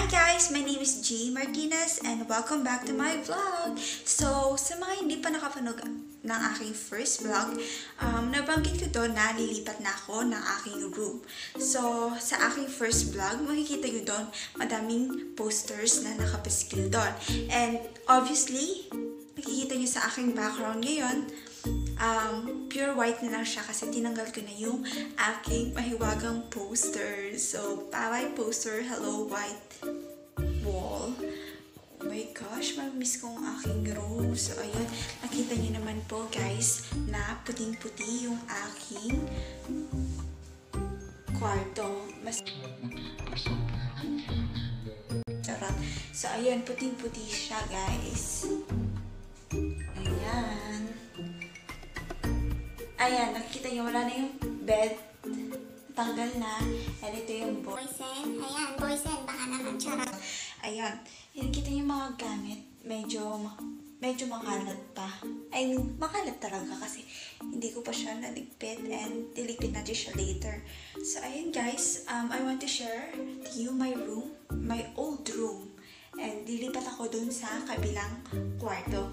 Hi guys! My name is G. Martinez and welcome back to my vlog! So, sa mga hindi pa nakapanood ng aking first vlog, nabanggit ko doon na lilipat na ako ng aking room. So, sa aking first vlog, makikita nyo doon madaming posters na nakapaskil doon. And obviously, nakikita nyo sa aking background ngayon, pure white na lang siya kasi tinanggal ko na yung aking mahiwagang poster. So, bye-bye poster, hello white wall. Oh my gosh, mamimiss ko ang aking room. So, ayun, nakita niyo naman po guys na puting-puti yung aking kwarto. Charot. So, ayun, puting-puti siya guys. Ayan. Ayan, nakikita niyo, wala na yung bed. Tanggal na. And ito yung Boysen. Ayan, boysen. Baka naman charot. Ayan. Nakikita niyo yung mga gamit. Medyo makalat pa. I mean, makalat talaga kasi hindi ko pa siya naligpit and diligpit natin siya later. So, ayan guys. I want to share to you my room. My old room. And dilipat ako dun sa kabilang kwarto.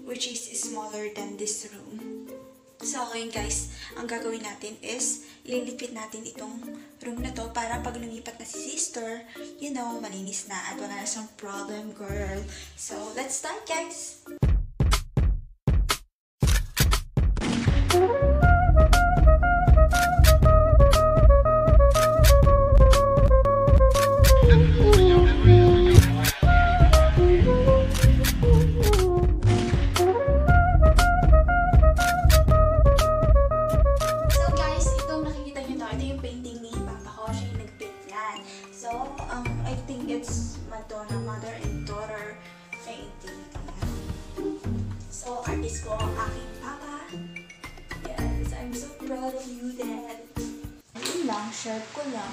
Which is smaller than this room. So, ngayon guys, ang gagawin natin is ililipit natin itong room na to para pag lumipat na si sister, you know, malinis na at wala na siyang problem, girl. So, let's start guys! Mother and daughter painting. So, artist ko ang aking papa. Yes, I'm so proud of you, Dad. Yun lang, shirt ko lang.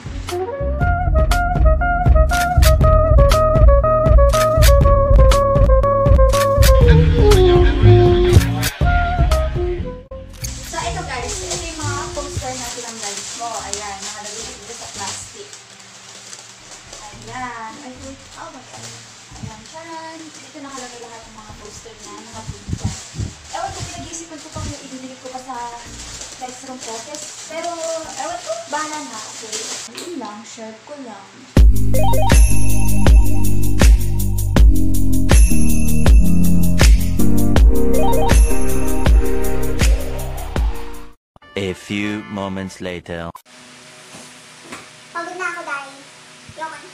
So, ito guys, ito yung mga poster na tinanggal ko. Ayan, nakalagay dito sa plastic. Ayan. Oh my God. Ayan, charan. Dito nakalagay lahat ng mga poster na nakaprint dyan. Ewan ko, pinag-iisipan ko pang ibinigay ko pa sa next room ko. Pero, ewan ko, bahala na. Okay. Yun lang, shirt ko lang. A few moments later. Pagod na ako dahil. Yoko na.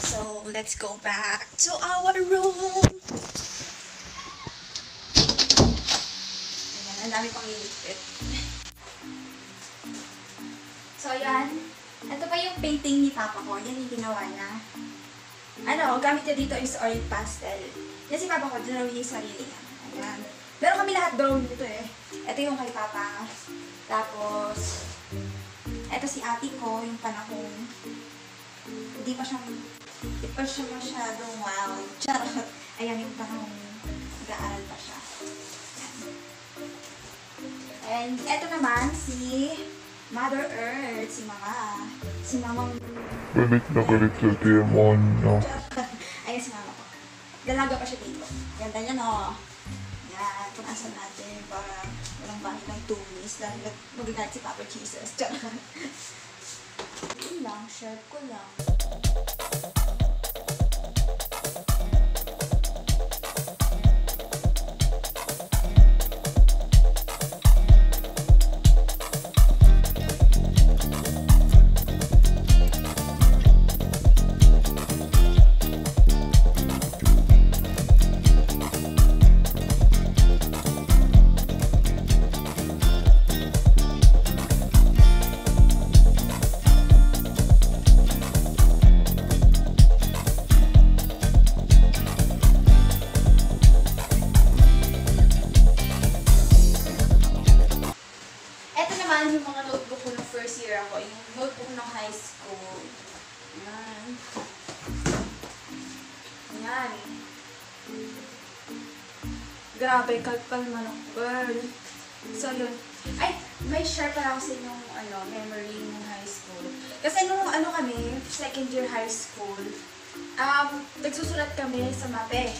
So, let's go back to our room. Ayan, ang dami pang iligpit. So, ayan. Ito pa yung painting ni Papa ko. Yan yung ginawa niya. Ano, gamit niya dito is oil pastel. Yan si Papa ko, drawing niya yung sarili niya. Ayan. Meron kami lahat drawing dito eh. Ito yung kay Papa. Tapos, ito si ate ko, yung panahon. Hindi pa siya masyadong wild. Charot. Ayan yung panahon. Nag-aaral pa siya. Ayan. And ito naman si Mother Earth, si Mama. Si Mamang... Galit na galit sa demonyo. Ayan si Mama ko. Dalaga pa siya dito. Ganda niya, no? Yan, punasan natin para walang pangit ng tumis. Dahil magagalit si Papa Jesus. Yun lang, shirt ko lang. Grabe, kalpal manok, girl. So, yun. Ay, may share pala ako sa inyong memory ng high school. Kasi nung kami, second year high school, nagsusulat kami sa mape.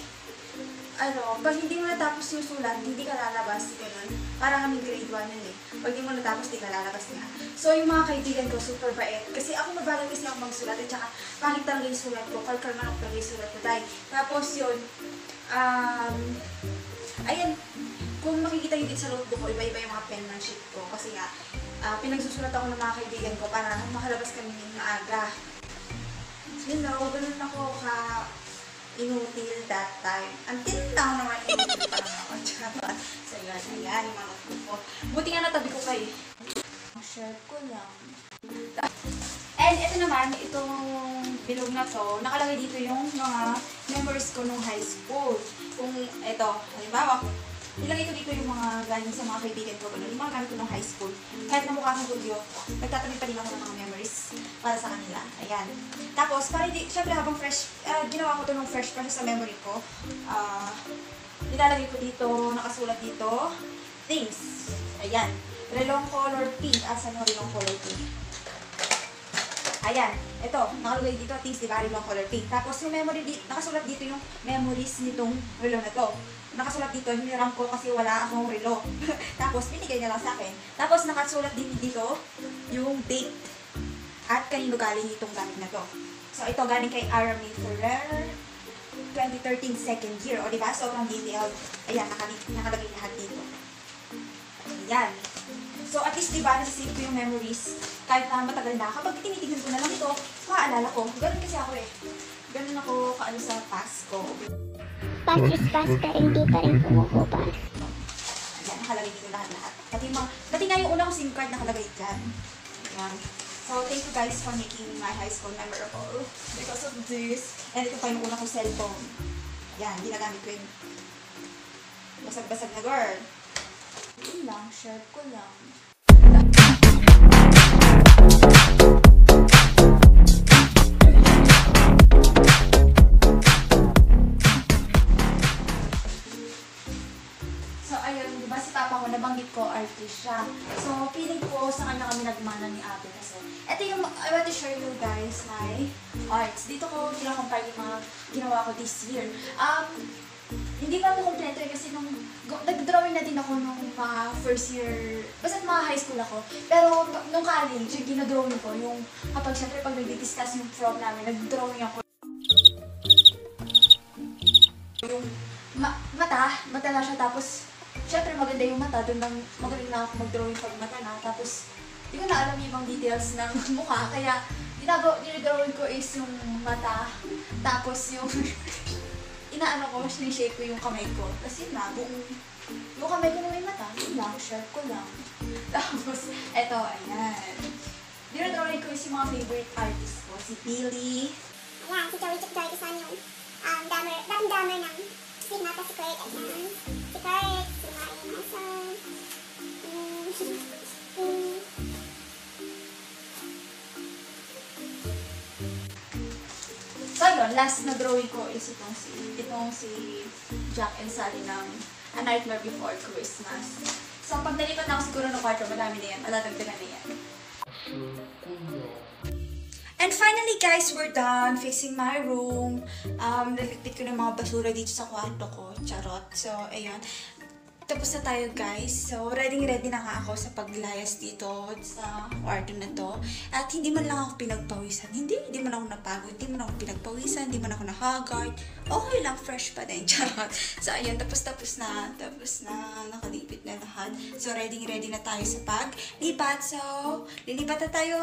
Pag hindi mo natapos yung sulat, hindi ka lalabas, ganun. Para kami grade 1 yun eh. Pag hindi mo natapos, hindi ka lalabas nga. So, yung mga kaibigan ko, super bait. Kasi ako mabagal kasi ako magsulat, at saka pangit talaga yung sulat ko. Kalkal manok talaga yung sulat ko. Tapos yun, ayan, kung makikita nyo din sa notebook ko, iba-iba yung mga penmanship ko. Kasi nga, pinagsusulat ako ng mga kaibigan ko para makalabas kami ng maaga. So, yun na, ganun ako inutil that time. Until now naman, inutil pa naman ako. Charot. So, yun, ayan, yung mga notebook ko. Buti nga natabi ko kayo. Share ko lang. And ito naman, itong bilog na to, nakalagay dito yung mga memories ko nung high school. Kung ito, halimbawa, nilagay ko dito yung mga galing sa mga kaibigan ko, yung mga gamit ko nung high school. Kahit na mukha akong gulyo, nagtatabi pa din ako ng mga memories para sa kanila. Ayan. Tapos, para hindi, syempre habang fresh, ginawa ko to nung fresh pa sa memory ko. Nilalagay ko dito, nakasulat dito, things. Ayan. Relong color pink. Asan yung relong color pink? Ayan. Ito, nakalagay dito, things, diba? Relong color pink. Tapos yung memory, nakasulat dito yung memories nitong relong na to. Nakasulat dito, hiniram ko kasi wala akong relo. Tapos, binigay niya lang sa akin. Tapos, nakasulat din dito yung date at kanino galing itong gamit na to. So, ito galing kay Aramie Ferrer, 2013 second year. O, diba? Sobrang detailed. Ayan, nakalagay lahat dito. Ayan. So, at least, diba, nasisave ko yung memories kahit na matagal na. Kapag tinitignan ko na lang ito, maaalala ko. Ganun kasi ako eh. Ganun ako sa past ko. Past is past pero hindi pa rin pumupupas. Ayan, nakalagay dito lahat-lahat. Pati nga yung unang SIM card nakalagay dyan. Ayan. So, thank you guys for making my high school memorable because of this. And ito pa yung unang kong cellphone. Ayan, ginagamit ko yun. Basag-basag na girl. Yun lang, share ko lang. Nabanggit ko, artist siya. So, feeling ko sa kanya kami nagmana ni ate kasi. Ito yung, I want to share you guys my arts. Dito ko kinakompare yung mga ginawa ko this year. Hindi pa ako kompleto kasi nung, nag-drawing na din ako nung mga first year, basta mga high school ako. Pero nung college, yung ginadrawing ko, yung kapag syempre pag nag-discuss yung prom namin, nag-drawing ako. Yung mata na siya tapos syempre maganda yung mata, doon lang magaling na ako mag-drawing pag mata na. Tapos, di ko na alam yung ibang details ng mukha. Kaya, dinidrawing ko is yung mata. Tapos yung, inaano ko, sinishape ko yung kamay ko. Tapos yun na, yung kamay ko na may mata, yun lang, share ko lang. Tapos, eto, ayan. Dinidrawing ko is yung mga favorite artists ko. Si Billy. Ayan, si Joey Kisan yung dating drummer ng Sigma, si Kurt, ayan. Si Kurt, si Marian Mason. So yun, last na drawing ko is itong si Jack and Sally ng A Nightmare Before Christmas. So pag nalipat na ako siguro ng kwarto, madami na yan, matatagdagan na yan. And finally guys, we're done fixing my room. Nalipit ko ng mga basura dito sa kwarto ko. Charot. So, ayun. Tapos na tayo guys. So, ready na nga ako sa paglayas dito sa kwarto na to. At hindi man lang ako pinagpawisan. Hindi man ako napagod. Hindi man ako pinagpawisan. Hindi man ako nahagard. Okay lang, fresh pa din. Charot. So, ayun. Tapos na. Nakalipit na lahat. So, ready na tayo sa paglipat. So, lilipat na tayo.